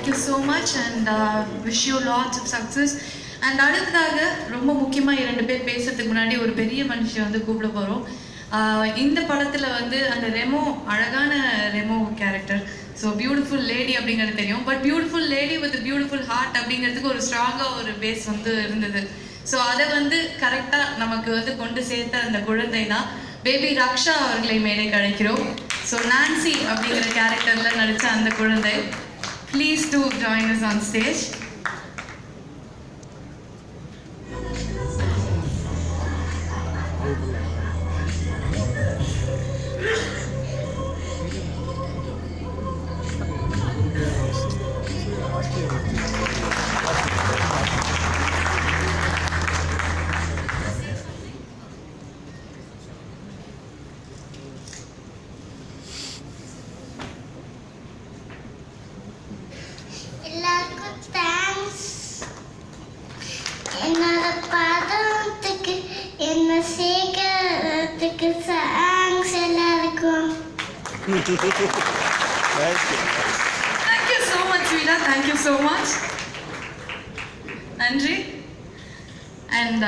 you so much and wish you lots of success. And அடுத்ததாக ரொம்ப முக்கியமாக 2 பேர் பேசுறதுக்கு முன்னாடி ஒரு பெரிய மனுஷன் வந்து கூப்பிட போகிறோம். இந்த படத்தில் வந்து அந்த ரெமோ, அழகான Remo character, so beautiful lady அப்படிங்கிறது தெரியும். But beautiful lady with beautiful heart அப்படிங்கிறதுக்கு ஒரு ஸ்ட்ராங்காக ஒரு பேஸ் வந்து இருந்தது. ஸோ அதை வந்து கரெக்டாக நமக்கு வந்து கொண்டு சேர்த்த அந்த குழந்தை தான் பேபி ரக்ஷா அவர்களை மேடைக்கு அழைக்கிறோம். ஸோ நான்சி அப்படிங்கிற கேரக்டரில் நடித்த அந்த குழந்தை, please to join us on stage. எல்லாருக்கும் தேங்க்ஸ். என்னோட படத்துக்கு என்ன சேர்க்கறதுக்கு தேங்க்ஸ் எல்லாருக்கும். Thank you so much, Sweeta. Thank you so much. நன்றி. அண்ட்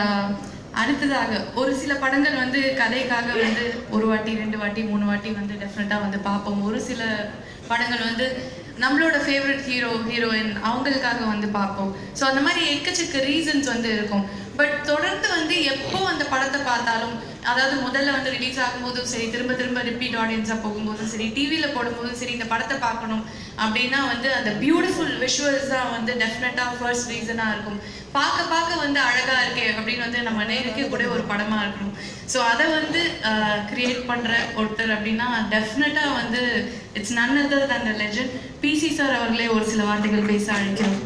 அடுத்ததாக ஒரு சில படங்கள் வந்து கதைக்காக வந்து 1 வாட்டி 2 வாட்டி 3 வாட்டி வந்து டெஃபினட்டாக வந்து பார்ப்போம். ஒரு சில படங்கள் வந்து நம்மளோட ஃபேவரட் ஹீரோயின் அவங்களுக்காக வந்து பார்ப்போம். ஸோ அந்த மாதிரி எக்கச்சக்க ரீசன்ஸ் வந்து இருக்கும். பட் தொடர்ந்து வந்து எப்போ அந்த படத்தை பார்த்தாலும், அதாவது முதல்ல வந்து ரிலீஸ் ஆகும்போதும் சரி, திரும்ப திரும்ப ரிப்பீட் ஆடியன்ஸாக போகும்போதும் சரி, டிவியில் போடும்போதும் சரி, இந்த படத்தை பார்க்கணும் அப்படின்னா வந்து அந்த பியூட்டிஃபுல் விஷுவல்ஸ் தான் வந்து டெஃபினட்டாக ஃபர்ஸ்ட் ரீசனாக இருக்கும். பார்க்க பார்க்க வந்து அழகாக இருக்கே அப்படின்னு வந்து நம்ம நேருக்கு கூட ஒரு படமாக இருக்கணும். ஸோ அதை வந்து கிரியேட் பண்ணுற ஒருத்தர் அப்படின்னா டெஃபினட்டாக வந்து it's none other than the legend PC sir அவர்களே ஒரு சில வார்த்தைகள் பேச அழைக்கிறோம்.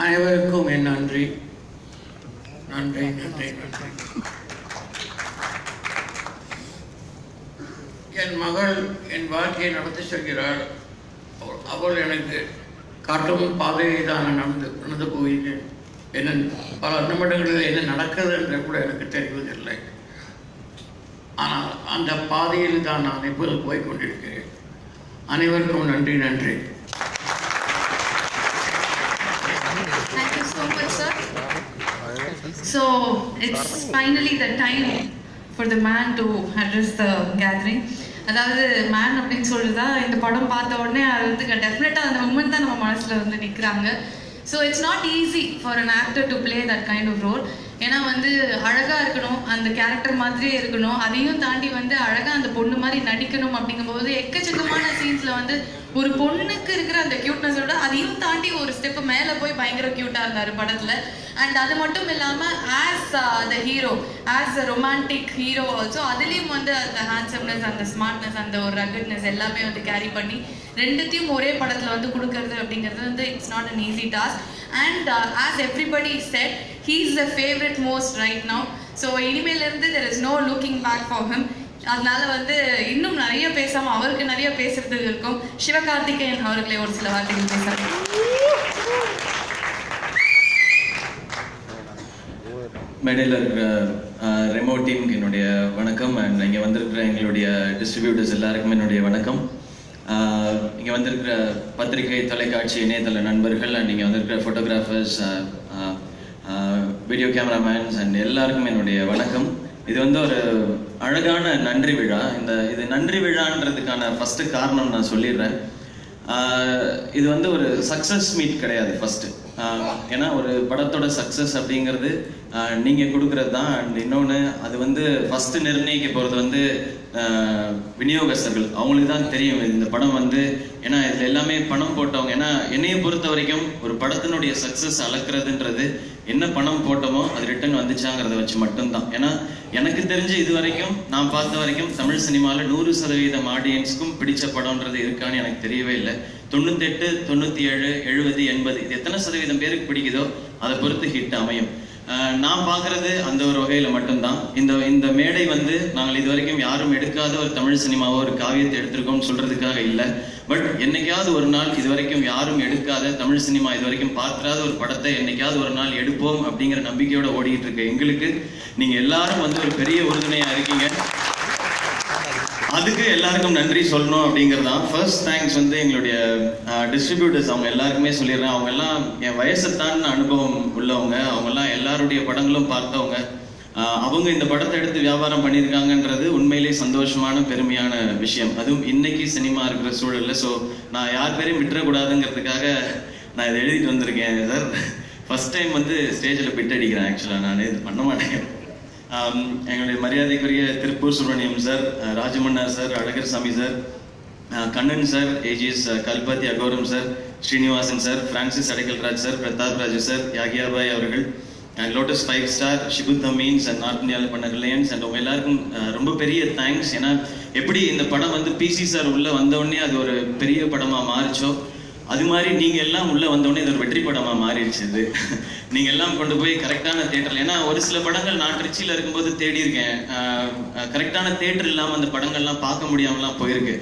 அனைவருக்கும் என் நன்றி நன்றி நன்றி நன்றி. என் மகள் என் வாழ்க்கையை நடத்தி செல்கிறாள். அவள் எனக்கு காட்டும் பாதையை தான் நடந்து போகிறேன். என்ன பல நிமிடங்களில் என்ன நடக்கிறது என்று கூட எனக்கு தெரிவதில்லை. ஆனால் அந்த பாதையில் தான் நான் இப்போது போய்கொண்டிருக்கிறேன். அனைவருக்கும் நன்றி நன்றி. Thank you so much, sir. So it's finally the time for the man to address the gathering. அதாவது மேன் அப்படின்னு சொல்லிட்டு இந்த படம் பார்த்த உடனே அது வந்து டெஃபினட்டாக அந்த மூமெண்ட் தான் நம்ம மனசில் வந்து நிற்கிறாங்க. So it's not easy for an actor to play that kind of role. ஏன்னா வந்து அழகாக இருக்கணும், அந்த கேரக்டர் மாதிரியே இருக்கணும், அதையும் தாண்டி வந்து அழகாக அந்த பொண்ணு மாதிரி நடிக்கணும். அப்படிங்கும்போது எக்கச்சக்கமான சீன்ஸில் வந்து ஒரு பொண்ணுக்கு இருக்கிற அந்த க்யூட்னஸோட அதையும் தாண்டி ஒரு ஸ்டெப்பு மேலே போய் பயங்கர க்யூட்டாக இருந்தார் படத்தில். அண்ட் அது மட்டும் இல்லாமல் as the hero, as a romantic hero also, அதுலேயும் வந்து அந்த ஹேண்ட்ஸம்னஸ், அந்த ஸ்மார்ட்னஸ், அந்த ஒரு ரகட்னஸ் எல்லாமே வந்து கேரி பண்ணி ரெண்டுத்தையும் ஒரே படத்தில் வந்து கொடுக்கறது அப்படிங்கிறது வந்து it's not an easy task. And as everybody said, he is the favorite most right now. So இனிமேலேருந்து there is no looking back for him. அதனால வந்து இன்னும் நிறைய பேசாமல் அவருக்கு நிறைய பேசுறதுக்கு இருக்கும். சிவகார்த்திகேயன் அவர்களே ஒரு சில வார்த்தைகள் பேசுறாங்க. மேடையில் இருக்கிற ரெமோ டீமுக்கு என்னுடைய வணக்கம். அண்ட் இங்கே வந்திருக்கிற எங்களுடைய டிஸ்ட்ரிபியூட்டர்ஸ் எல்லாருக்குமே என்னுடைய வணக்கம். இங்கே வந்திருக்கிற பத்திரிகை, தொலைக்காட்சி, இணையதள நண்பர்கள், அண்ட் இங்கே வந்திருக்கிற ஃபோட்டோகிராஃபர்ஸ், வீடியோ கேமராமேன்ஸ் அண்ட் எல்லாருக்கும் என்னுடைய வணக்கம். இது வந்து ஒரு அழகான நன்றி விழா. இது நன்றி விழான்றதுக்கான ஃபஸ்ட்டு காரணம் நான் சொல்லிடுறேன். இது வந்து ஒரு சக்ஸஸ் மீட் கிடையாது ஃபஸ்ட்டு. ஏன்னா ஒரு படத்தோட சக்ஸஸ் அப்படிங்கிறது நீங்கள் கொடுக்குறது தான். அண்ட் இன்னொன்று, அது வந்து ஃபஸ்ட்டு நிர்ணயிக்க போகிறது வந்து விநியோகஸ்தர்கள். அவங்களுக்கு தான் தெரியும் இந்த படம் வந்து, ஏன்னா இதில் எல்லாமே பணம் போட்டவங்க. ஏன்னா என்னையை பொறுத்த வரைக்கும் ஒரு படத்தினுடைய சக்ஸஸ் அளக்கிறதுன்றது என்ன பணம் போட்டோமோ அது ரிட்டர்ன் வந்துச்சாங்கிறத வச்சு மட்டும்தான். ஏன்னா எனக்கு தெரிஞ்சு இது வரைக்கும் நான் பார்த்த வரைக்கும் தமிழ் சினிமாவில் 100% ஆடியன்ஸ்க்கும் பிடிச்ச படம்ன்றது இருக்கான்னு எனக்கு தெரியவே இல்லை. 98, 97, 70, 80 இது எத்தனை சதவீதம் பேருக்கு பிடிக்குதோ அதை பொறுத்து ஹிட் அமையும். நான் பார்க்கறது அந்த ஒரு வகையில் மட்டும்தான். இந்த மேடை வந்து நாங்கள் இது வரைக்கும் யாரும் எடுக்காத ஒரு தமிழ் சினிமாவோ ஒரு காவியத்தை எடுத்திருக்கோம்னு சொல்றதுக்காக இல்லை. பட் என்னைக்காவது ஒரு நாள் இது வரைக்கும் யாரும் எடுக்காத தமிழ் சினிமா இது வரைக்கும் பார்க்காத ஒரு படத்தை என்னைக்காவது ஒரு நாள் எடுப்போம் அப்படிங்கிற நம்பிக்கையோட ஓடிக்கிட்டு இருக்க எங்களுக்கு நீங்க எல்லாரும் வந்து ஒரு பெரிய உறுதுணையா இருக்கீங்க. அதுக்கு எல்லாருக்கும் நன்றி சொல்லணும் அப்படிங்கிறது தான். ஃபர்ஸ்ட் தேங்க்ஸ் வந்து எங்களுடைய டிஸ்ட்ரிபியூட்டர்ஸ், அவங்க எல்லாருக்குமே சொல்லிடுறேன். அவங்க எல்லாம் என் வயசை தாண்டின அனுபவம் உள்ளவங்க. அவங்கெல்லாம் எல்லாருடைய படங்களும் பார்த்தவங்க. அவங்க இந்த படத்தை எடுத்து வியாபாரம் பண்ணியிருக்காங்கன்றது உண்மையிலேயே சந்தோஷமான பெருமையான விஷயம். அதுவும் இன்னைக்கு சினிமா இருக்கிற சூழல்ல. ஸோ நான் யார் பேரையும் விட்டுறக்கூடாதுங்கிறதுக்காக நான் இதை எழுதிட்டு வந்திருக்கேன் சார். ஃபர்ஸ்ட் டைம் வந்து ஸ்டேஜில் பிட் அடிக்கிறேன். ஆக்சுவலாக நான் இது பண்ண மாட்டேன். எங்களுடைய மரியாதைக்குரிய Tiruppur Subramaniam sir, Rajamannar sir, Azhagar Sami sir, Kannan sir, A G S Kalpathi Aghoram sir, Srinivasan sir, Francis Adaikalraj sir, Pratap Raju sir, யாகியாபாய் அவர்கள், லோட்டஸ் 5 ஸ்டார், ஷிபுத் அமீன்ஸ் அண்ட் நார்த் இந்தியாவில் பண்ண ரிலையன்ஸ் அண்ட் உங்க எல்லாருக்கும் ரொம்ப பெரிய தேங்க்ஸ். ஏன்னா எப்படி இந்த படம் வந்து பிசி சார் உள்ள வந்தோடனே அது ஒரு பெரிய படமாக மாறிச்சோ, அது மாதிரி நீங்க எல்லாம் உள்ள வந்தோடனே இது ஒரு வெற்றி படமா மாறிடுச்சு. இது நீங்க எல்லாம் கொண்டு போய் கரெக்டான தியேட்டர்ல, ஏன்னா ஒரு சில படங்கள் நான் திருச்சியில இருக்கும்போது தேடி இருக்கேன், கரெக்டான தியேட்டர் இல்லாம அந்த படங்கள்லாம் பார்க்க முடியாமலாம் போயிருக்கு.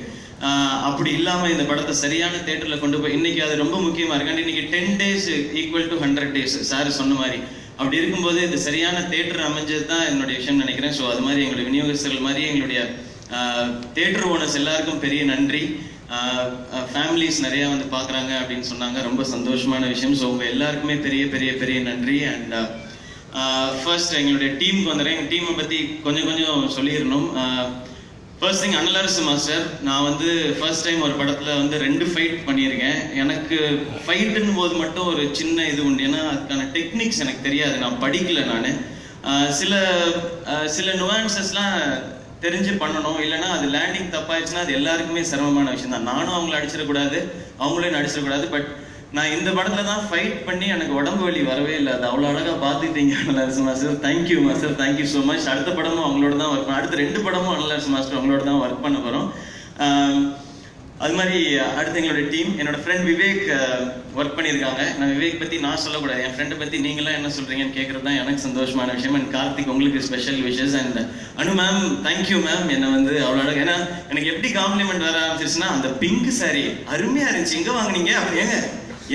அப்படி இல்லாம இந்த படத்தை சரியான தியேட்டர்ல கொண்டு போய் இன்னைக்கு அது ரொம்ப முக்கியமா இருக்கு. இன்னைக்கு 10 days equal to 100 days sir சொன்ன மாதிரி. அப்படி இருக்கும்போது இது சரியான தியேட்டர் அமைஞ்சது தான் என்னுடைய விஷயம் நினைக்கிறேன். ஸோ அது மாதிரி எங்களுடைய விநியோகஸ்தர்கள் மாதிரி எங்களுடைய தியேட்டர் ஓனர்ஸ் எல்லாருக்கும் பெரிய நன்றி. ஃபேமிலிஸ் நிறையா வந்து பார்க்குறாங்க அப்படின்னு சொன்னாங்க, ரொம்ப சந்தோஷமான விஷயம். ஸோ உங்கள் எல்லாருக்குமே பெரிய பெரிய பெரிய நன்றி. அண்ட் ஃபர்ஸ்ட் எங்களுடைய டீமுக்கு வந்துடுறேன். எங்கள் டீமை பற்றி கொஞ்சம் சொல்லிடணும். First thing Anal Arasu master. நான் வந்து ஃபர்ஸ்ட் டைம் ஒரு படத்தில் வந்து 2 ஃபைட் பண்ணியிருக்கேன். எனக்கு ஃபைட்டுன்னு போது மட்டும் ஒரு சின்ன இது உண்டு, ஏன்னா அதுக்கான டெக்னிக்ஸ் எனக்கு தெரியாது, நான் படிக்கல. நான் சில நுவான்சஸ்லாம் தெரிஞ்சு பண்ணணும், இல்லைன்னா அது லேண்டிங் தப்பாயிடுச்சுன்னா அது எல்லாருக்குமே சிரமமான விஷயம் தான். நானும் அவங்கள அடிச்சிடக்கூடாது, அவங்களையும் அடிச்சிடக்கூடாது. பட் நான் இந்த படத்துல தான் ஃபைட் பண்ணி எனக்கு உடம்பு வலி வரவே இல்லை. அது அவ்வளோ அழகாக பார்த்துக்கிட்டீங்க Analarasu master. Thank you master, thank you so much. அடுத்த படமும் அவங்களோட தான் ஒர்க் பண்ண, அடுத்த 2 படமும் அனலரசு மாஸ்டர் அவங்களோட தான் ஒர்க் பண்ண போகிறோம். அது மாதிரி அடுத்து எங்களுடைய டீம், என்னோட ஃப்ரெண்ட் விவேக் ஒர்க் பண்ணியிருக்காங்க. நான் விவேக் பற்றி நான் சொல்லக்கூடாது, என் ஃப்ரெண்டை பற்றி நீங்களாம் என்ன சொல்கிறீங்கன்னு கேட்குறது தான் எனக்கு சந்தோஷமான விஷயம். அண்ட் கார்த்திக், உங்களுக்கு special wishes. And Anu ma'am, thank you ma'am. என்னை வந்து அவ்வளோ அழகாக, ஏன்னா எனக்கு எப்படி காம்ப்ளிமெண்ட் வர ஆரம்பிச்சிருச்சுன்னா, அந்த பிங்க் சாரி அருமையாக இருந்துச்சு, எங்கே வாங்கினீங்க அப்படி, ஏங்க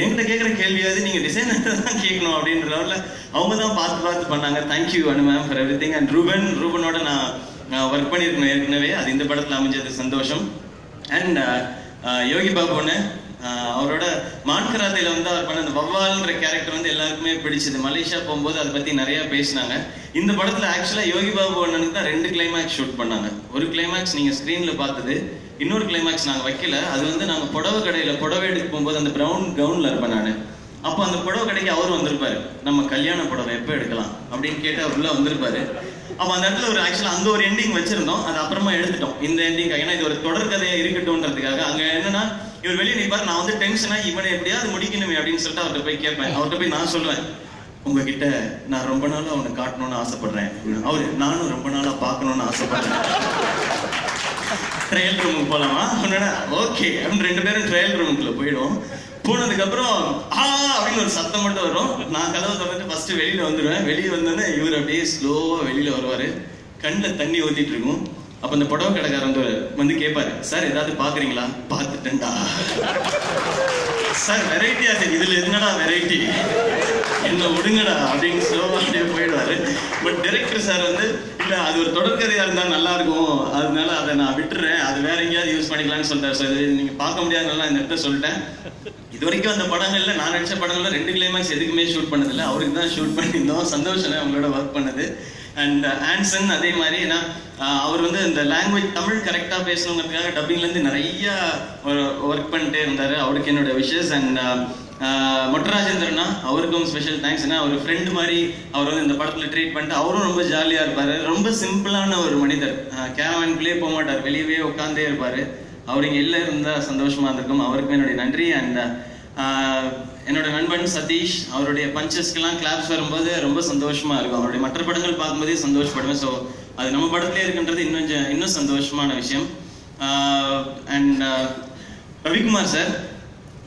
என்கிட்ட கேட்குற கேள்வியாவது நீங்கள் டிசைனர் தான் கேட்கணும் அப்படின்ற லெவலில் அவங்க தான் பார்த்து பண்ணாங்க. Thank you Anu ma'am for everything. And ரூபனோட நான் ஒர்க் பண்ணியிருக்கணும் ஏற்கனவே, அது இந்த படத்தில் அமைஞ்சது சந்தோஷம். அண்ட் யோகி பாபுன்னு அவரோட மான்கராத்தையில் வந்து அவர் பண்ண அந்த வவ்வால்ன்ற கேரக்டர் வந்து எல்லாருக்குமே பிடிச்சது. மலேசியா போகும்போது அதை பற்றி நிறையா பேசினாங்க. இந்த படத்தில் ஆக்சுவலாக யோகி பாபு அண்ணனுக்கு தான் 2 கிளைமேக்ஸ் ஷூட் பண்ணாங்க. ஒரு கிளைமேக்ஸ் நீங்கள் ஸ்க்ரீனில் பார்த்தது, இன்னொரு கிளைமேக்ஸ் நாங்கள் வைக்கல. அது வந்து நாங்கள் புடவை கடையில் புடவை எடுக்க போகும்போது அந்த ப்ரௌன் கவுனில் இருப்பேன் நான். அப்போ அந்த புடவை கடைக்கு அவர் வந்திருப்பாரு, நம்ம கல்யாண புடவை எப்போ எடுக்கலாம் அப்படின்னு கேட்டு அவர் உள்ள வந்திருப்பாரு. அப்போ அந்த இடத்துல ஒரு ஆக்சுவலாக அங்கே ஒரு எண்டிங் வச்சிருந்தோம், அது அப்புறமா எடுத்துட்டோம் இந்த எண்டிங்காக. ஏன்னா இது ஒரு தொடர் கதையாக இருக்கட்டும்ன்றதுக்காக. அங்கே என்னன்னா, இவர் வெளியே நிற்பார், நான் வந்து டென்ஷனாக இவனை எப்படியாவது முடிக்கணுமே அப்படின்னு சொல்லிட்டு அவர்கிட்ட போய் கேட்பேன். அவர்கிட்ட போய் நான் சொல்லுவேன், உங்ககிட்ட நான் ரொம்ப நாளாக அவனை காட்டணும்னு ஆசைப்படுறேன். அவரு, நானும் ரொம்ப நாளாக பார்க்கணும்னு ஆசைப்படுறேன், ட்ரையல் ரூமுக்கு போகலாமா? ஓகே அப்படின்னு 2 பேரும் ட்ரையல் ரூமுக்குள்ள போயிடுவோம். போனதுக்கப்புறம் அப்படின்னு ஒரு சத்தம் மட்டும் வரும். நான் கதவை திறந்துட்டு ஃபர்ஸ்ட் வெளியில வந்துடுவேன். வெளியே வந்தோடனே இவர் அப்படியே ஸ்லோவா வெளியில வருவாரு, கண்ணில் தண்ணி ஊத்திட்டு இருக்கும். அப்ப அந்த புடவை கடைக்காரன் வந்து கேட்பாரு, சார் ஏதாவது பாக்குறீங்களா? பார்த்துட்டேன்டா சார், வெரைட்டியா இருக்கு, இதுல என்னடா வெரைட்டி, என்ன விடுங்கடா அப்படின்னு ஸ்லோவா அப்படியே போயிடுவாரு. பட் டைரக்டர் சார் வந்து, இல்ல அது ஒரு தொடர்கதையா இருந்தா நல்லா இருக்கும், அதனால அதை நான் விட்டுறேன், அது வேற எங்கேயாவது யூஸ் பண்ணிக்கலாம்னு சொல்லிட்டாரு. சார் இது நீங்க பார்க்க முடியாதுனால இந்த இடத்த சொல்லிட்டேன். இது வரைக்கும் அந்த படங்கள்ல, நான் நடிச்ச படங்கள்ல 2 கிளைமேக்ஸ் எதுக்குமே ஷூட் பண்ணதில்லை, அவருக்கு தான் ஷூட் பண்ணியிருந்தோம். சந்தோஷம் அவங்களோட ஒர்க் பண்ணது. அண்ட் ஆன்சன் அதே மாதிரி, ஏன்னா அவர் வந்து இந்த லாங்குவேஜ் தமிழ் கரெக்டாக பேசணுங்கிறதுக்காக டப்பிங்லேருந்து நிறைய ஒர்க் பண்ணிட்டே இருந்தார். அவருக்கு என்னோட விஷஸ். அண்ட் மொட்டராஜேந்திரனா, அவருக்கும் ஸ்பெஷல் தேங்க்ஸ். ஏன்னா அவர் ஃப்ரெண்டு மாதிரி அவர் வந்து இந்த படத்தில் ட்ரீட் பண்ணிட்டு, அவரும் ரொம்ப ஜாலியாக இருப்பார். ரொம்ப சிம்பிளான ஒரு மனிதர், கேரவான்குள்ளேயே போக மாட்டார், வெளியவே உட்காந்தே இருப்பார். அவர் இங்கே இல்லை இருந்தால் சந்தோஷமாக இருந்திருக்கும். அவருக்கும் என்னுடைய நன்றி. அண்ட் என்னோட நண்பன் சதீஷ், அவருடைய பஞ்சஸ்க்கெல்லாம் கிளாப்ஸ் வரும்போது ரொம்ப சந்தோஷமா இருக்கும். அவருடைய மற்ற படங்கள் பார்க்கும்போதே சந்தோஷப்படுவேன். ஸோ அது நம்ம படத்திலே இருக்குன்றது இன்னும் சந்தோஷமான விஷயம். And Ravikumar sir,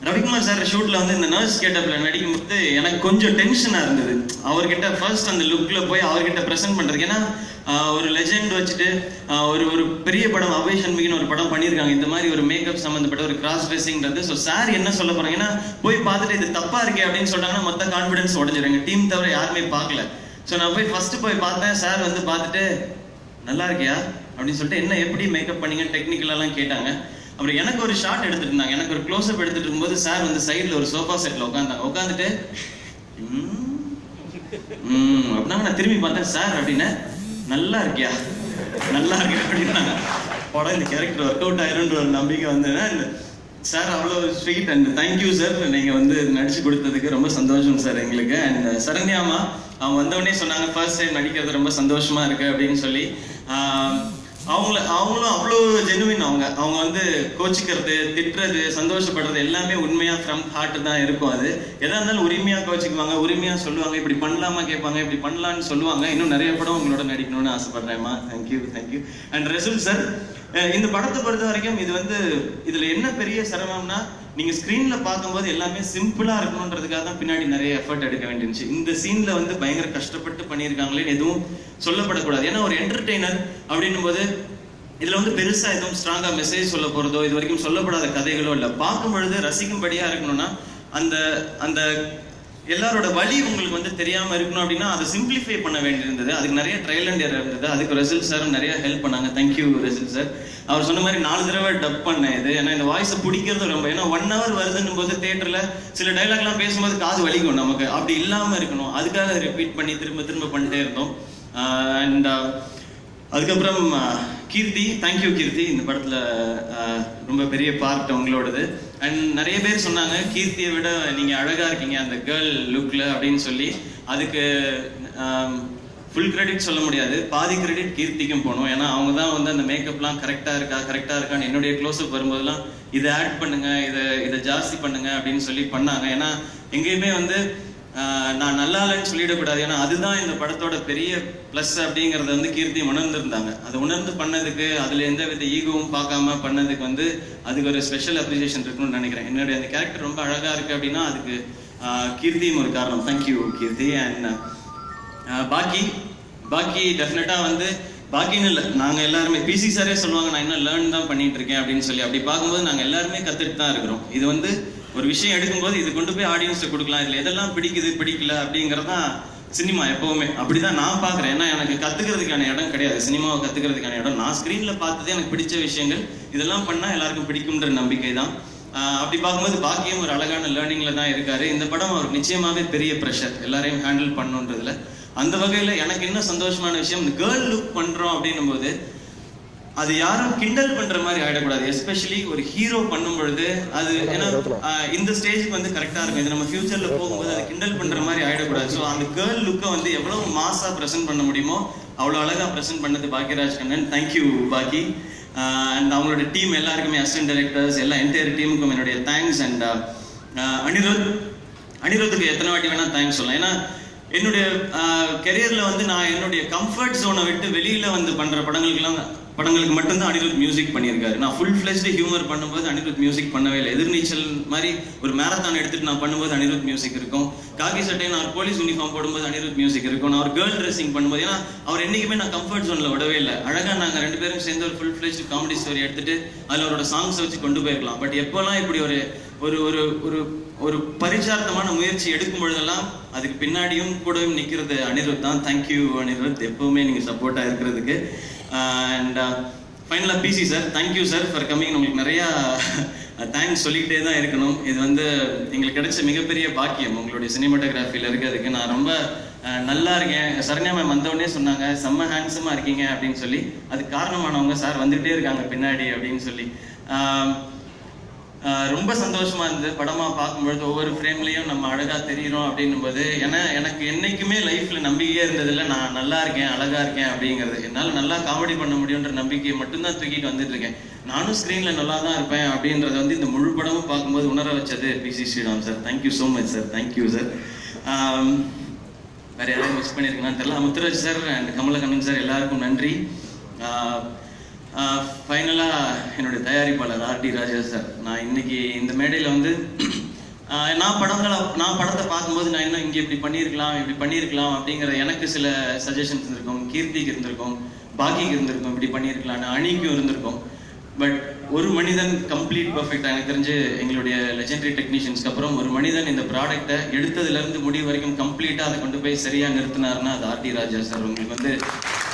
Ravikumar sir ஷூட்ல வந்து இந்த நர்ஸ் கேட்டப்ல நடிக்கும்போது எனக்கு கொஞ்சம் டென்ஷனா இருந்தது. அவர்கிட்ட ஃபர்ஸ்ட் அந்த லுக்ல போய் அவர்கிட்ட ப்ரெசென்ட் பண்றதுக்கு. ஏன்னா ஒரு லெஜெண்ட் வச்சுட்டு ஒரு பெரிய படம் அபய் சண்முகின்னு ஒரு படம் பண்ணியிருக்காங்க. இந்த மாதிரி ஒரு மேக்கப் சம்மந்தப்பட்ட ஒரு கிராஸ் ட்ரெஸ்ஸிங்கிறது. ஸோ சார் என்ன சொல்ல போறாங்க, ஏன்னா போய் பார்த்துட்டு இது தப்பா இருக்கே அப்படின்னு சொல்றாங்கன்னா மொத்த கான்ஃபிடன்ஸ் உடஞ்சிருங்க. டீம் தவிர யாருமே பார்க்கல. ஸோ நான் போய் ஃபர்ஸ்ட் போய் பார்த்தேன். சார் வந்து பார்த்துட்டு நல்லா இருக்கியா அப்படின்னு சொல்லிட்டு என்ன எப்படி மேக்கப் பண்ணீங்க டெக்னிக்கலாலாம் கேட்டாங்க. அப்புறம் எனக்கு ஒரு ஷாட் எடுத்துட்டு இருந்தாங்க. எனக்கு ஒரு க்ளோஸ் அப் எடுத்துட்டு இருக்கும்போது சார் வந்து சைட்ல ஒரு சோஃபா செட்ல உட்காந்துட்டு அப்படின்னா நான் திரும்பி பார்த்தேன். சார் அப்படின்னு நல்லா இருக்கியா நல்லா இருக்கியா அப்படின்னாங்க. படம் இந்த கேரக்டர் ஒர்க் அவுட் ஆயிருன்ற ஒரு நம்பிக்கை வந்து சார் அவ்வளோ ஸ்வீட் அண்ட் தேங்க்யூ சார். நீங்கள் வந்து நடிச்சு கொடுத்ததுக்கு ரொம்ப சந்தோஷம் சார் எங்களுக்கு. அண்ட் சரண்யாமா அவங்க வந்தவொடனே சொன்னாங்க ஃபர்ஸ்ட் டைம் நடிக்கிறது ரொம்ப சந்தோஷமா இருக்கு அப்படின்னு சொல்லி. அவங்களும் அவ்வளோ ஜெனுவின். அவங்க வந்து கோச்சிக்கிறது, திட்டுறது, சந்தோஷப்படுறது எல்லாமே உண்மையா ஃப்ரம் ஹார்ட் தான் இருக்கும். அது எதா இருந்தாலும் உரிமையா கோச்சிக்குவாங்க, உரிமையா சொல்லுவாங்க, இப்படி பண்ணலாமா கேட்பாங்க, இப்படி பண்ணலான்னு சொல்லுவாங்க. இன்னும் நிறைய படம் உங்களோட நடிக்கணும்னு ஆசைப்படுறேன்மா. Thank you thank you. And Rasool sir, இந்த படத்தை பொறுத்த வரைக்கும் இது வந்து இதுல என்ன பெரிய சிரமம்னா நீங்க ஸ்கிரீன்ல பார்க்கும்போது எல்லாமே சிம்பிளா இருக்கணும்ன்றதுக்காக தான் பின்னாடி நிறைய எஃபர்ட் எடுக்க வேண்டியிருந்துச்சு. இந்த சீன்ல வந்து பயங்கர கஷ்டப்பட்டு பண்ணியிருக்காங்களேன்னு எதுவும் சொல்லப்படக்கூடாது. ஏன்னா ஒரு என்டர்டெய்னர் அப்படின்னும் போது இதுல வந்து பெருசா எதுவும் ஸ்ட்ராங்கா மெசேஜ் சொல்ல போறதோ இது வரைக்கும் சொல்லப்படாத கதைகளோ இல்லை. பார்க்கும் பொழுது ரசிக்கும்படியா இருக்கணும்னா அந்த அந்த எல்லாரோட வழி உங்களுக்கு வந்து தெரியாம இருக்கணும் அப்படின்னா அதை சிம்பிளிஃபை பண்ண வேண்டியிருந்தது. அதுக்கு நிறைய ட்ரையல் அண்ட் எரர் இருந்தது. அதுக்கு ரசில் சாரும் நிறைய ஹெல்ப் பண்ணாங்க. Thank you Russell sir. அவர் சொன்ன மாதிரி 4 தடவை டப் பண்ணேன் இது. ஏன்னா இந்த வாய்ஸை பிடிக்கிறது ரொம்ப, ஏன்னா 1 hour வருதுன்னும் போது தியேட்டர்ல சில டைலாக்லாம் பேசும்போது காது வலிக்கும் நமக்கு. அப்படி இல்லாம இருக்கணும், அதுக்காக ரிப்பீட் பண்ணி திரும்ப திரும்ப பண்ணிட்டே இருந்தோம். அண்ட் அதுக்கப்புறம் கீர்த்தி, தேங்க்யூ கீர்த்தி. இந்த படத்துல ரொம்ப பெரிய பார்ட் உங்களோடது. அண்ட் நிறைய பேர் சொன்னாங்க கீர்த்தியை விட நீங்க அழகா இருக்கீங்க அந்த கேர்ள் லுக்ல அப்படின்னு சொல்லி. அதுக்கு ஃபுல் கிரெடிட் சொல்ல முடியாது, பாதி கிரெடிட் கீர்த்திக்கும் போகணும். ஏன்னா அவங்க தான் வந்து அந்த மேக்கப்லாம் கரெக்டா இருக்கான்னு என்னுடைய க்ளோஸ்அப் வரும்போதெல்லாம் இதை ஆட் பண்ணுங்க, இதை ஜாஸ்தி பண்ணுங்க அப்படின்னு சொல்லி பண்ணாங்க. ஏன்னா எங்கேயுமே வந்து நான் நல்லா இல்லைன்னு சொல்லிடக்கூடாது. ஏன்னா அதுதான் இந்த படத்தோட பெரிய பிளஸ் அப்படிங்கறத வந்து கீர்த்தி உணர்ந்துருந்தாங்க. அதை உணர்ந்து பண்ணதுக்கு, அதுல எந்த வித ஈகோவும் பார்க்காம பண்ணதுக்கு வந்து அதுக்கு ஒரு ஸ்பெஷல் அப்ரிசியேஷன் இருக்குன்னு நினைக்கிறேன். என்னுடைய அந்த கேரக்டர் ரொம்ப அழகா இருக்கு அப்படின்னா அதுக்கு கீர்த்தியும் ஒரு காரணம். Thank you Keerthi. அண்ட் பாக்கி டெஃபினட்டா வந்து பாக்கின்னு இல்லை, நாங்கள் எல்லாருமே பிசி சாரே சொல்லுவாங்க நான் இன்னும் லேர்ன் தான் பண்ணிட்டு இருக்கேன் அப்படின்னு சொல்லி. அப்படி பார்க்கும்போது நாங்கள் எல்லாருமே கற்றுட்டு தான் இருக்கிறோம். இது வந்து ஒரு விஷயம் எடுக்கும்போது இது கொண்டு போய் ஆடியன்ஸ்ல கொடுக்கலாம், இதுல எதெல்லாம் பிடிக்கல அப்படிங்கறதான் சினிமா எப்பவுமே அப்படிதான் நான் பாக்குறேன். ஏன்னா எனக்கு கத்துக்கிறதுக்கான இடம் கிடையாது, சினிமாவை கத்துக்கிறதுக்கான இடம் நான் ஸ்கிரீன்ல பார்த்ததே எனக்கு பிடிச்ச விஷயங்கள், இதெல்லாம் பண்ணா எல்லாருக்கும் பிடிக்கும்ன்ற நம்பிக்கை தான். அப்படி பார்க்கும்போது பாக்கியம் ஒரு அழகான லேர்னிங்ல தான் இருக்காரு. இந்த படம் அவருக்கு நிச்சயமாவே பெரிய ப்ரெஷர், எல்லாரையும் ஹேண்டில் பண்ணுன்றதுல. அந்த வகையில எனக்கு என்ன சந்தோஷமான விஷயம், இந்த கேர்ள் லுக் பண்றோம் அப்படின்னும் போது அது யாரும் கிண்டல் பண்ற மாதிரி ஆயிடக்கூடாது. எஸ்பெஷலி ஒரு ஹீரோ பண்ணும் பொழுது அது ஏன்னா இந்த ஸ்டேஜுக்கு வந்து கரெக்டா இருக்கும். இது நம்ம ஃபியூச்சர்ல போகும்போது அது கிண்டல் பண்ற மாதிரி ஆயிடக்கூடாது. ஸோ அந்த கேர்ள் லுக்கை வந்து எவ்வளவு மாசா ப்ரெசென்ட் பண்ண முடியுமோ அவ்வளோ அழகா ப்ரெசென்ட் பண்ணது பாக்கியராஜ் கண்ணன். தேங்க்யூ பாக்கி. அண்ட் அவங்களோட டீம் எல்லாருக்குமே, அசிஸ்டன்ட் டைரக்டர்ஸ் எல்லா என்டையர் டீமுக்கும் என்னுடைய தேங்க்ஸ். அண்ட் அனிருத்துக்கு எத்தனை வாட்டி வேணா தேங்க்ஸ் சொல்லலாம். ஏன்னா என்னுடைய கெரியர்ல வந்து நான் என்னுடைய கம்ஃபர்ட் ஜோனை விட்டு வெளியில வந்து பண்ற படங்களுக்கு மட்டும்தான் அனிருத் மியூசிக் பண்ணியிருக்காரு. நான் ஃபுல் ஃபிளெஜ்டு ஹியூமர் பண்ணும்போது அனிருத் மியூசிக் பண்ணவே இல்லை. எதிர்நீச்சல் மாதிரி ஒரு மேரத்தான் எடுத்துட்டு நான் பண்ணும்போது அனிருத் மியூசிக் இருக்கும். காக்கி சட்டை நான் போலீஸ் யூனிஃபார்ம் போடும்போது அனிருத் மியூசிக் இருக்கும். நான் ஒரு கேர்ள் ட்ரெஸ்ஸிங் பண்ணும்போது, ஏன்னா அவர் என்னைக்குமே நான் கம்ஃபர்ட் ஜோன்ல விடவே இல்லை. அழகா நாங்கள் 2 பேரும் சேர்ந்து ஒரு ஃபுல் ஃபிளெஜ்டு காமெடி ஸ்டோரி எடுத்துட்டு அதில் அவரோட சாங்ஸ் வச்சு கொண்டு போயிருக்கலாம். பட் எப்போல்லாம் இப்படி ஒரு ஒரு ஒரு ஒரு பரிச்சார்த்தமான முயற்சி எடுக்கும் பொழுதெல்லாம் அதுக்கு பின்னாடியும் கூடவும் நிற்கிறது அனிருத் தான். தேங்க்யூ அனிருத், எப்பவுமே நீங்கள் சப்போர்ட்டாக இருக்கிறதுக்கு. அண்ட் ஃபைனலாக PC sir, thank you sir for coming. உங்களுக்கு நிறையா தேங்க்ஸ் சொல்லிக்கிட்டே தான் இருக்கணும். இது வந்து எங்களுக்கு கிடைச்ச மிகப்பெரிய பாக்கியம் உங்களுடைய சினிமாட்டோகிராஃபியில் இருக்கிறதுக்கு. நான் ரொம்ப நல்லா இருக்கேன். சரண்யா மேம் வந்தவுடனே சொன்னாங்க செம்ம ஹேண்ட்ஸமாக இருக்கீங்க அப்படின்னு சொல்லி. அதுக்கு காரணமானவங்க சார் வந்துகிட்டே இருக்காங்க பின்னாடி அப்படின்னு சொல்லி. ரொம்ப சந்தோஷமா இருந்தது படமா பார்க்கும்பொழுது. ஒவ்வொரு ஃப்ரேம்லையும் நம்ம அழகா தெரிகிறோம் அப்படின்னும் போது, ஏன்னா எனக்கு என்னைக்குமே லைஃப்ல நம்பிக்கையே இருந்ததில்லை நான் நல்லா இருக்கேன் அழகா இருக்கேன் அப்படிங்கிறது. என்னால் நல்லா காமெடி பண்ண முடியுன்ற நம்பிக்கையை மட்டும்தான் தூக்கிட்டு வந்துட்டு இருக்கேன். நானும் ஸ்க்ரீன்ல நல்லா தான் இருப்பேன் அப்படின்றத வந்து இந்த முழு படமும் பார்க்கும்போது உணர வச்சது PC Sreeram sir. Thank you so much sir. Thank you sir. வேற யாரையும் மிஸ் பண்ணியிருக்கீங்கன்னு தெரியல. Muthuraj sir and Kamalakannan sir எல்லாருக்கும் நன்றி. ஃபைனலாக என்னுடைய தயாரிப்பாளர் ஆர்டி ராஜா சார். நான் இன்னைக்கு இந்த மேடையில் வந்து நான் படத்தை பார்க்கும்போது நான் இன்னும் இங்கே இப்படி பண்ணியிருக்கலாம் அப்படிங்கிற எனக்கு சில சஜஷன்ஸ் இருந்திருக்கும், கீர்த்திக்கு இருந்திருக்கும், பாக்கிக்கு இருந்திருக்கும், இப்படி பண்ணியிருக்கலாம்னு, அணிக்கும் இருந்திருக்கும். பட் ஒரு மனிதன் கம்ப்ளீட் பர்ஃபெக்டாக எனக்கு தெரிஞ்சு எங்களுடைய லெஜெண்டரி டெக்னீஷியன்ஸ்க்கு அப்புறம் ஒரு மனிதன் இந்த ப்ராடக்டை எடுத்ததுலேருந்து முடிவு வரைக்கும் கம்ப்ளீட்டாக அதை கொண்டு போய் சரியாக நிறுத்தினாருன்னா அது ஆர்டி ராஜா சார். உங்களுக்கு வந்து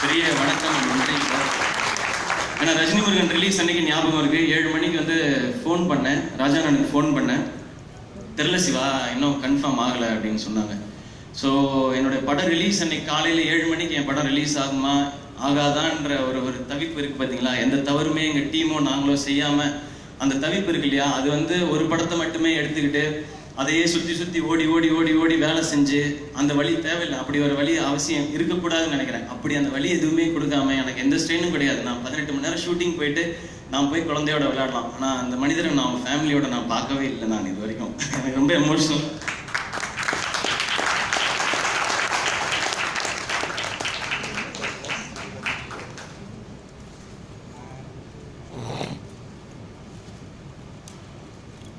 பெரிய வணக்கம், நன்றி சார். ஏன்னா ரஜினி முருகன் ரிலீஸ் அன்னைக்கு ஞாபகம் இருக்கு, 7 மணிக்கு வந்து ஃபோன் பண்ணேன், ராஜாண்ணனுக்கு ஃபோன் பண்ணேன், தெரில சிவா இன்னும் கன்ஃபார்ம் ஆகலை அப்படின்னு சொன்னாங்க. ஸோ என்னுடைய படம் ரிலீஸ் அன்னைக்கு காலையில் 7 மணிக்கு என் படம் ரிலீஸ் ஆகுமா ஆகாதான்ற ஒரு தவிப்பு இருக்குது பார்த்தீங்களா. எந்த தவறுமே எங்கள் டீமோ நாங்களோ செய்யாமல் அந்த தவிப்பு இருக்கு இல்லையா, அது வந்து ஒரு படத்தை மட்டுமே எடுத்துக்கிட்டு அதையே சுற்றி ஓடி வேலை செஞ்சு அந்த வழி தேவையில்லை. அப்படி ஒரு வழி அவசியம் இருக்கக்கூடாதுன்னு நினைக்கிறேன். அப்படி அந்த வழி எதுவுமே கொடுக்காம எனக்கு எந்த ஸ்ட்ரெயினும் கிடையாது. நான் 18 மணி நேரம் ஷூட்டிங் போயிட்டு நான் போய் குழந்தையோட விளையாடலாம், ஆனால் அந்த மனிதரை நான் ஃபேமிலியோட நான் பார்க்கவே இல்லை நான் இது வரைக்கும். எனக்கு ரொம்ப எமோஷனல்.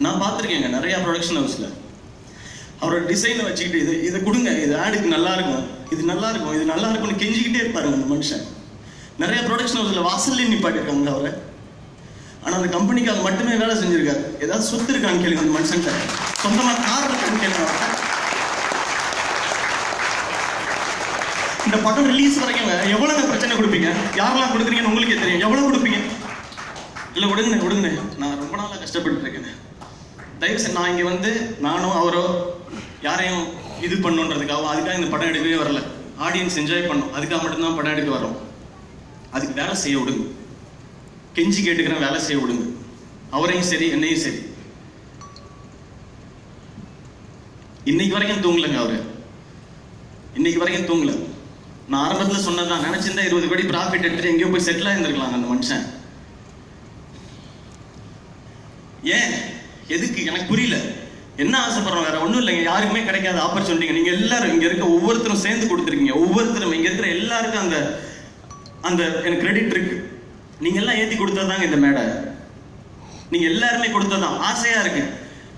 நான் பார்த்துருக்கேங்க நிறைய ப்ரொடக்ஷன் ஹவுஸில் அவரோட டிசைனை வச்சுக்கிட்டு இதை கொடுங்க, இது ஆடுக்கு நல்லா இருக்கும், இது நல்லா இருக்கும்னு கெஞ்சிக்கிட்டே இருப்பாருங்க அந்த மனுஷன். நிறைய ப்ரொடக்ஷன் ஹவுஸில் வாசல்லே நிப்பாட்டிருக்காங்க அவரை. ஆனால் அந்த கம்பெனிக்காக மட்டுமே வேலை செஞ்சிருக்காரு. ஏதாவது சொத்து இருக்கான்னு கேளுங்க அந்த மனுஷன்கிட்ட, சொந்தமாக கார் இருக்கான்னு கேளுங்க. இந்த படம் ரிலீஸ் வரைக்கும் எவ்வளவு பிரச்சனை கொடுப்பீங்க, யாரெல்லாம் கொடுக்குறீங்கன்னு உங்களுக்கே தெரியும். எவ்வளவு கொடுப்பீங்க? இல்லை விடுங்க, நான் ரொம்ப நாளாக கஷ்டப்பட்டு இருக்கேன். தயவு செய்து நான் இங்கே வந்து நானோ அவரோ யாரையும் இது பண்ணுன்றதுக்காக அதுக்காக இந்த படம் எடுக்கவே வரல. ஆடியன்ஸ் என்ஜாய் பண்ணோம், அதுக்காக மட்டும்தான் படம் எடுக்க வரோம். அதுக்கு வேலை செய்ய விடுங்க, கெஞ்சி கேட்டுக்கிறேன், வேலை செய்ய விடுங்க. அவரையும் சரி என்னையும் சரி. இன்னைக்கு வரைக்கும் தூங்கலைங்க அவரு, இன்னைக்கு வரைக்கும் தூங்கல. நான் ஆரம்பத்தில் சொன்னதான், நினைச்சிருந்தா 20 கோடி ப்ராஃபிட் எடுத்துட்டு எங்கேயோ போய் செட்டில் ஆயிருந்திருக்கலாம் அந்த மனுஷன். ஏன் எதுக்கு எனக்கு புரியல. என்ன ஆசைப்படுறோம், வேற ஒன்றும் இல்லைங்க. யாருக்குமே கிடைக்காத ஆப்பர்ச்சுனிட்டிங்க நீங்க எல்லாரும் இங்க இருக்க ஒவ்வொருத்தரும் சேர்ந்து கொடுத்துருக்கீங்க. ஒவ்வொருத்தரும் இங்க இருக்கிற எல்லாருக்கும் அந்த அந்த எனக்கு கிரெடிட் இருக்கு. நீங்க எல்லாம் ஏற்றி கொடுத்ததாங்க இந்த மேடை, நீங்க எல்லாருமே கொடுத்ததான். ஆசையா இருக்கு,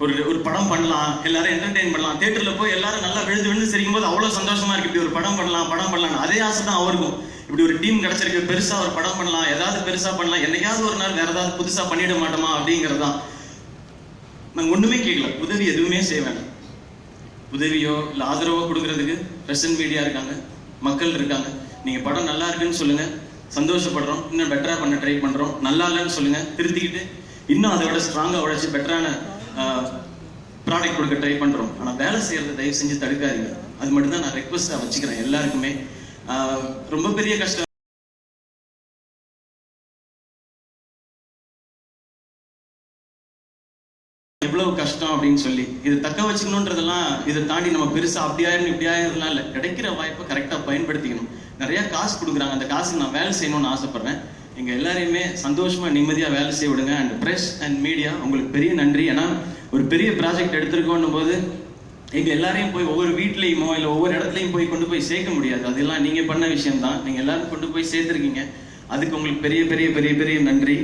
ஒரு படம் பண்ணலாம், எல்லாரும் என்டர்டெயின் பண்ணலாம், தியேட்டர்ல போய் எல்லாரும் நல்லா விழுந்து சிரிக்கும் போது அவ்வளவு சந்தோஷமா இருக்கு. இப்படி ஒரு படம் பண்ணலாம் அதே ஆசை தான் அவருக்கும். இப்படி ஒரு டீம் கிடைச்சிருக்கு, பெருசா ஒரு படம் பண்ணலாம், ஏதாவது பெருசா பண்ணலாம், என்னைக்காவது ஒரு நாள் வேற ஏதாவது புதுசா பண்ணிட மாட்டோமா அப்படிங்கிறதான். நாங்கள் ஒண்ணுமே கேட்கல, உதவி எதுவுமே செய்வேன். உதவியோ இல்லை ஆதரவோ கொடுக்கறதுக்கு பிரசன்ட் மீடியா இருக்காங்க, மக்கள் இருக்காங்க. நீங்க படம் நல்லா இருக்குன்னு சொல்லுங்க, சந்தோஷப்படுறோம், இன்னும் பெட்டரா பண்ண ட்ரை பண்றோம். நல்லா இல்லைன்னு சொல்லுங்க, திருத்திக்கிட்டு இன்னும் அதை விட ஸ்ட்ராங்கா உழைச்சி பெட்டரான ப்ராடக்ட் கொடுக்க ட்ரை பண்றோம். ஆனா வேலை செய்யறதை தயவு செஞ்சு தடுக்காதீங்க. அது மட்டும் தான் நான் ரெக்வஸ்டா வச்சுக்கிறேன் எல்லாருக்குமே. ரொம்ப பெரிய கஷ்டம். எவ்வளவு கஷ்டம் அப்படின்னு சொல்லி இதை தக்க வச்சுக்கணுன்றதெல்லாம், இதை தாண்டி நம்ம பெருசா அப்படியாயிரும் இப்படியாயிரம்லாம் இல்லை. கிடைக்கிற வாய்ப்பை கரெக்டா பயன்படுத்திக்கணும். நிறைய காசு கொடுக்குறாங்க, அந்த காசுக்கு நான் வேலை செய்யணும்னு ஆசைப்படுறேன். எங்க எல்லாரையுமே சந்தோஷமா நிம்மதியா வேலை செய்ய விடுங்க. அண்ட் பிரஸ் அண்ட் மீடியா உங்களுக்கு பெரிய நன்றி. ஏன்னா ஒரு பெரிய ப்ராஜெக்ட் எடுத்திருக்கோன்னும் போது எங்க எல்லாரையும் போய் ஒவ்வொரு வீட்லயுமோ இல்லை ஒவ்வொரு இடத்துலையும் போய் கொண்டு போய் சேர்க்க முடியாது. அதெல்லாம் நீங்க பண்ண விஷயம் தான். நீங்க எல்லாரும் கொண்டு போய் சேர்த்துருக்கீங்க, அதுக்கு உங்களுக்கு பெரிய பெரிய பெரிய பெரிய நன்றி.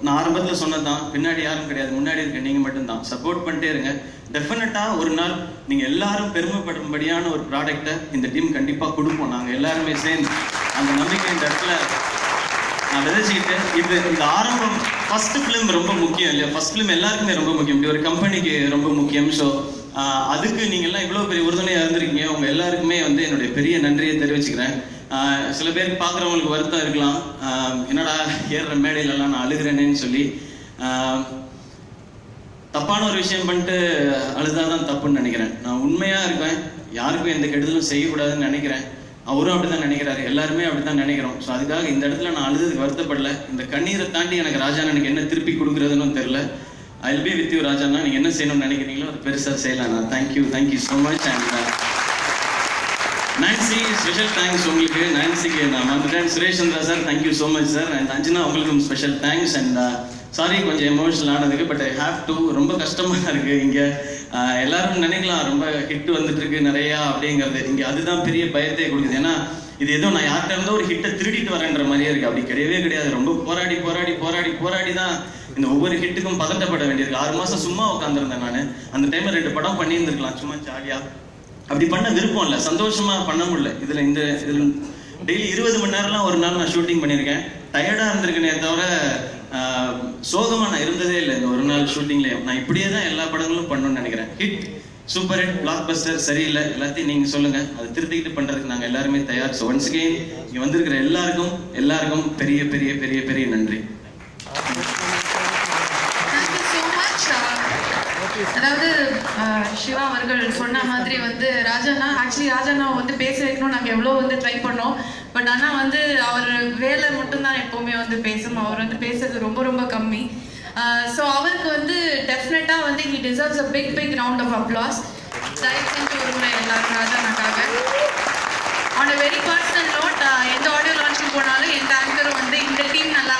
நான் ஆரம்பத்தில் சொன்னதான், பின்னாடி யாரும் கிடையாது, முன்னாடி இருக்க நீங்க மட்டும்தான். சப்போர்ட் பண்ணிட்டே இருங்க. டெஃபினட்டா ஒரு நாள் நீங்க எல்லாரும் பெருமைப்படும்படியான ஒரு ப்ராடக்டை இந்த டீம் கண்டிப்பா கொடுப்போம். நாங்க எல்லாருமே சேர்ந்து அந்த நம்பிக்கை இந்த இடத்துல நான் விதைச்சிக்கிட்டு இந்த ஆரம்பம் ஃபர்ஸ்ட் ஃபிலிம் ரொம்ப முக்கியம் இல்லையா? ஃபர்ஸ்ட் ஃபிலிம் எல்லாருக்குமே ரொம்ப முக்கியம், இப்படி ஒரு கம்பெனிக்கு ரொம்ப முக்கியம். ஸோ அதுக்கு நீங்க எல்லாம் இவ்வளவு பெரிய உறுதுணையா இருந்திருக்கீங்க. உங்க எல்லாருக்குமே வந்து என்னுடைய பெரிய நன்றியை தெரிவிச்சுக்கிறேன். சில பேருக்கு பார்க்குறவங்களுக்கு வருத்தம் இருக்கலாம், என்னடா ஏறுற மேடையிலலாம் நான் அழுகிறேனேன்னு சொல்லி. தப்பான ஒரு விஷயம் பண்ணிட்டு அழுதாதான் தப்புன்னு நினைக்கிறேன். நான் உண்மையா இருக்கேன், யாருக்கும் எந்த கெடுதலும் செய்யக்கூடாதுன்னு நினைக்கிறேன். அவரும் அப்படிதான் நினைக்கிறாரு, எல்லாருமே அப்படிதான் நினைக்கிறோம். ஸோ அதுக்காக இந்த இடத்துல நான் அழுதுக்கு வருத்தப்படல. இந்த கண்ணீரை தாண்டி எனக்கு ராஜாண்ணனுக்கு என்ன திருப்பி கொடுக்குறதுன்னு தெரியல. I will be with you ராஜாண்ணா. நீங்க என்ன செய்யணும்னு நினைக்கிறீங்களோ அது பெருசா செய்யலாம். நான் thank you so much. And Nancy, special thanks உங்களுக்கு. நான்சிக்கு நான் வந்துட்டேன். Suresh Chandra sir, thank you so much sir. And Anjana உங்களுக்கும் ஸ்பெஷல் தேங்க்ஸ். அண்ட் சாரி கொஞ்சம் எமோஷனல் ஆனதுக்கு, பட் ஐ ஹாவ் டு. ரொம்ப கஷ்டமா இருக்கு. இங்க எல்லாரும் நினைக்கலாம் ரொம்ப ஹிட் வந்துட்டு இருக்கு நிறையா அப்படிங்கிறது. இங்க அதுதான் பெரிய பயத்தை கொடுக்குது. ஏன்னா இது ஏதோ நான் யார்கிட்ட இருந்தோ ஒரு ஹிட்டை திருடிட்டு வரேன்ற மாதிரியே இருக்கு. அப்படி கிடையவே கிடையாது. ரொம்ப போராடி போராடி போராடி போராடி தான் இந்த ஒவ்வொரு ஹிட்டுக்கும் பதட்டப்பட வேண்டியிருக்கு. 6 மாசம் சும்மா உட்காந்துருந்தேன் நான். அந்த டைம்ல 2 படம் பண்ணியிருந்திருக்கலாம் சும்மா ஜாலியா. அப்படி பண்ண விருப்பம் இல்லை, சந்தோஷமா பண்ண முடியல. இதுல டெய்லி 20 மணி நேரம்லாம் ஒரு நாள் நான் ஷூட்டிங் பண்ணியிருக்கேன். டயர்டா இருந்திருக்கேனே தவிர சோகமா நான் இருந்ததே இல்லை இந்த ஒரு நாள் ஷூட்டிங்லேயும். நான் இப்படியே தான் எல்லா படங்களும் பண்ணணும்னு நினைக்கிறேன். Hit, super hit, black Bastar சரியில்லை, எல்லாத்தையும் நீங்க சொல்லுங்க. அதை திருத்திக்கிட்டு பண்றதுக்கு நாங்க எல்லாருமே தயார். ஸோ ஒன்ஸ் அகெயின் இங்க வந்திருக்கிற எல்லாருக்கும் பெரிய பெரிய பெரிய பெரிய நன்றி. அதாவது சிவா அவர்கள் சொன்ன மாதிரி வந்து ராஜாண்ணா வந்து பேச வைக்கணும் நாங்கள் எவ்வளோ வந்து ட்ரை பண்ணோம். பட் ஆனால் வந்து அவர் வேலை மட்டும்தான் எப்போவுமே வந்து பேசணும். அவர் வந்து பேசுறது ரொம்ப ரொம்ப கம்மி. ஸோ அவருக்கு வந்து டெஃபினட்டாக வந்து he deserves a big round of applause. தயவு செஞ்சு ஒரு முறை எல்லாரும் ராஜாண்ணாக்காக. on a very personal note, எந்த ஆடியோ லான்ச்சுக்கு போனாலும் எந்த ஆங்கரும் வந்து இந்த டீம் நல்லா